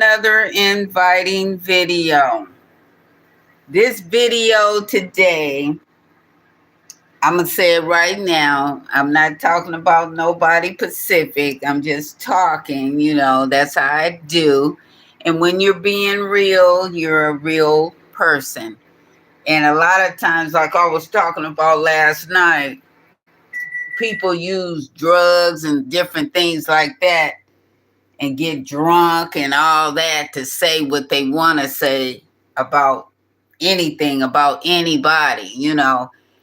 another inviting video. This video today, I'm going to say it right now. I'm not talking about nobody Pacific. I'm just talking, that's how I do. And when you're being real, you're a real person. And a lot of times, like I was talking about last night, people use drugs and different things like that and get drunk and all that to say what they want to say about anything, about anybody.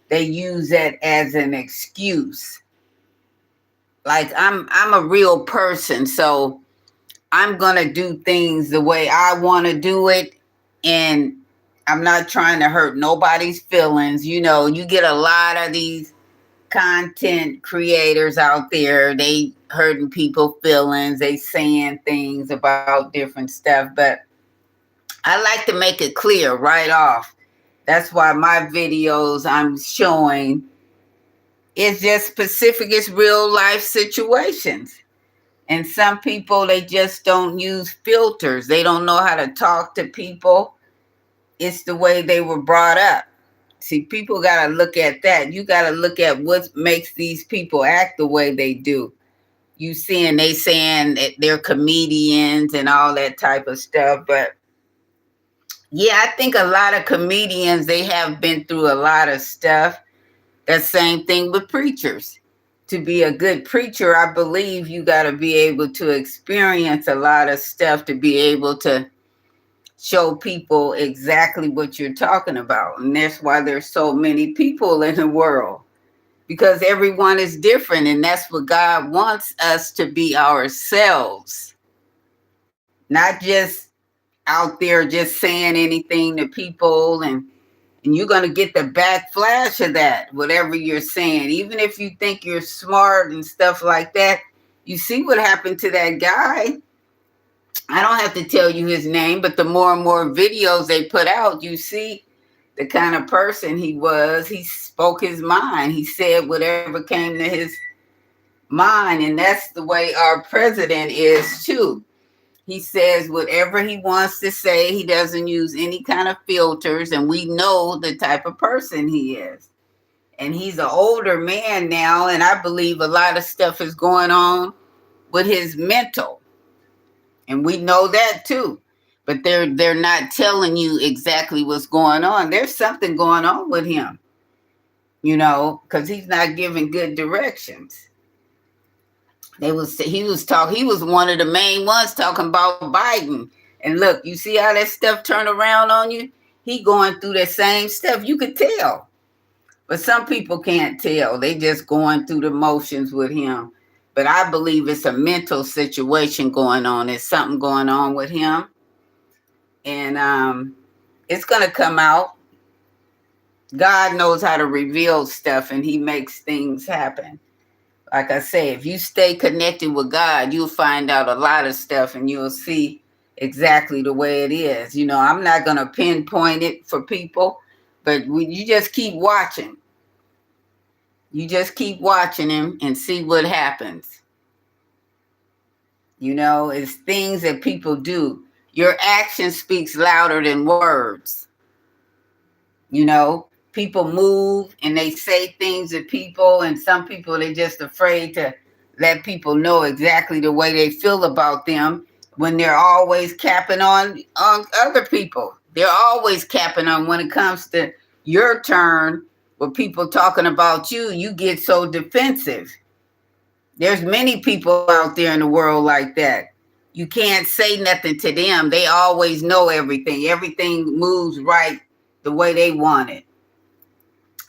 They use that as an excuse. Like I'm a real person, so I'm gonna do things the way I want to do it, and I'm not trying to hurt nobody's feelings. You get a lot of these content creators out there, they hurting people feelings, they saying things about different stuff, but I like to make it clear right off. That's why my videos I'm showing is just specific, it's real life situations. And some people, they just don't use filters, they don't know how to talk to people. It's the way they were brought up. See, people got to look at that. You got to look at what makes these people act the way they do. You seeing they saying that they're comedians and all that type of stuff. But yeah, I think a lot of comedians, they have been through a lot of stuff. That same thing with preachers. To be a good preacher, I believe you got to be able to experience a lot of stuff to be able to show people exactly what you're talking about. And that's why there's so many people in the world, because everyone is different. And that's what God wants us to be, ourselves, not just out there just saying anything to people. And you're going to get the backflash of that, whatever you're saying. Even if you think you're smart and stuff like that, you see what happened to that guy. I don't have to tell you his name, but the more and more videos they put out, you see the kind of person he was. He spoke his mind. He said whatever came to his mind. And that's the way our president is too. He says whatever he wants to say. He doesn't use any kind of filters. And we know the type of person he is. And he's an older man now. And I believe a lot of stuff is going on with his mental. And we know that too. But they're not telling you exactly what's going on. There's something going on with him, because he's not giving good directions. He was one of the main ones talking about Biden. And look, you see how that stuff turned around on you? He going through that same stuff. You could tell. But some people can't tell. They just going through the motions with him. But I believe it's a mental situation going on. There's something going on with him. And it's going to come out. God knows how to reveal stuff, and he makes things happen. Like I say, if you stay connected with God, you'll find out a lot of stuff, and you'll see exactly the way it is. I'm not going to pinpoint it for people, but you just keep watching. You just keep watching him and see what happens. It's things that people do. Your action speaks louder than words. People move and they say things to people, and some people, they're just afraid to let people know exactly the way they feel about them when they're always capping on other people. They're always capping on when it comes to your turn. With people talking about you, you get so defensive. There's many people out there in the world like that. You can't say nothing to them. They always know everything. Everything moves right the way they want it.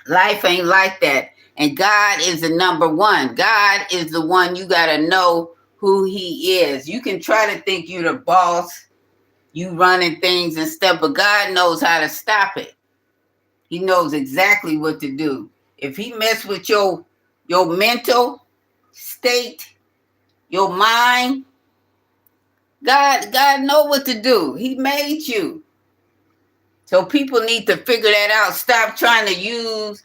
Life ain't like that. And God is the number one. God is the one you got to know who he is. You can try to think you're the boss, you running things and stuff, but God knows how to stop it. He knows exactly what to do. If he mess with your mental state, your mind, God know what to do. He made you. So people need to figure that out. Stop trying to use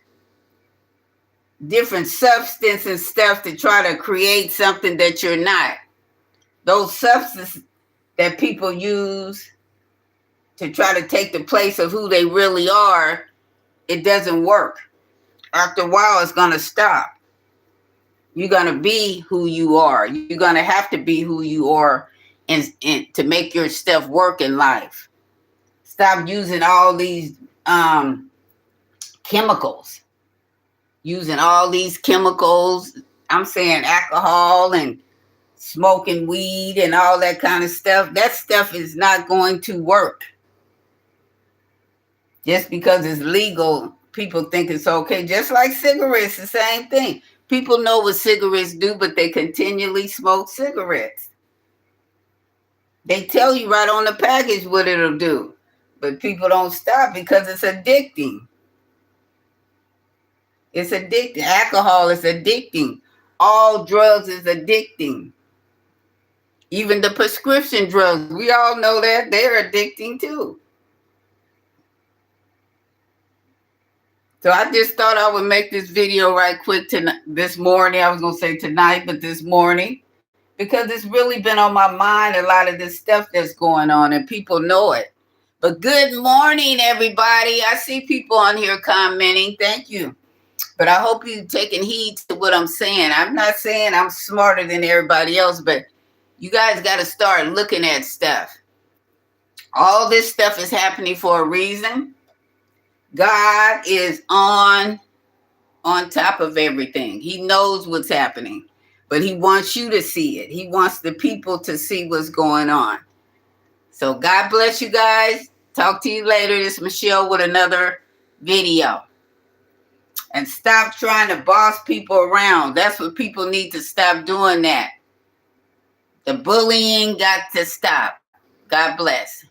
different substance and stuff to try to create something that you're not. Those substances that people use to try to take the place of who they really are, it doesn't work. After a while, it's going to stop. You're going to be who you are. You're going to have to be who you are and to make your stuff work in life. Stop using all these chemicals. Using all these chemicals. I'm saying alcohol and smoking weed and all that kind of stuff. That stuff is not going to work. Just because it's legal, people think it's okay. Just like cigarettes, the same thing. People know what cigarettes do, but they continually smoke cigarettes. They tell you right on the package what it'll do, but people don't stop because it's addicting. It's addicting. Alcohol is addicting. All drugs is addicting. Even the prescription drugs, we all know that they're addicting too. So I just thought I would make this video right quick this morning. I was going to say tonight, but this morning. Because it's really been on my mind, a lot of this stuff that's going on, and people know it. But good morning, everybody. I see people on here commenting. Thank you. But I hope you're taking heed to what I'm saying. I'm not saying I'm smarter than everybody else, but you guys got to start looking at stuff. All this stuff is happening for a reason. God is on top of everything. He knows what's happening, but he wants you to see it. He wants the people to see what's going on. So God bless you guys. Talk to you later. This is Michelle with another video. And stop trying to boss people around. That's what people need to stop doing that. The bullying got to stop. God bless.